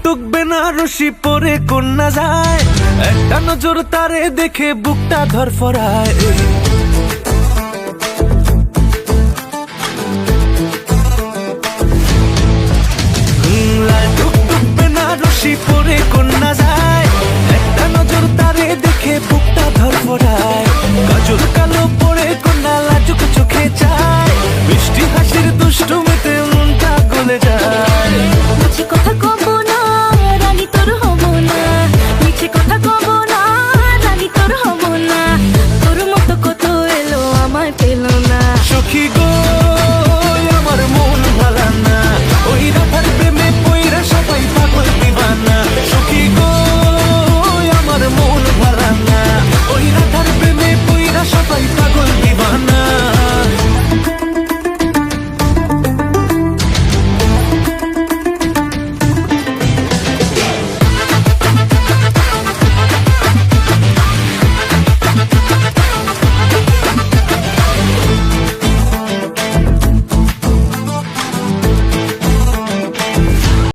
টুকটুক বেনারসি পরে কন্যা যায়, একটা নজর তারে দেখে বুকটা ধরফরায়। লাল টুকটুক বেনারসি পরে কন্যা যায়,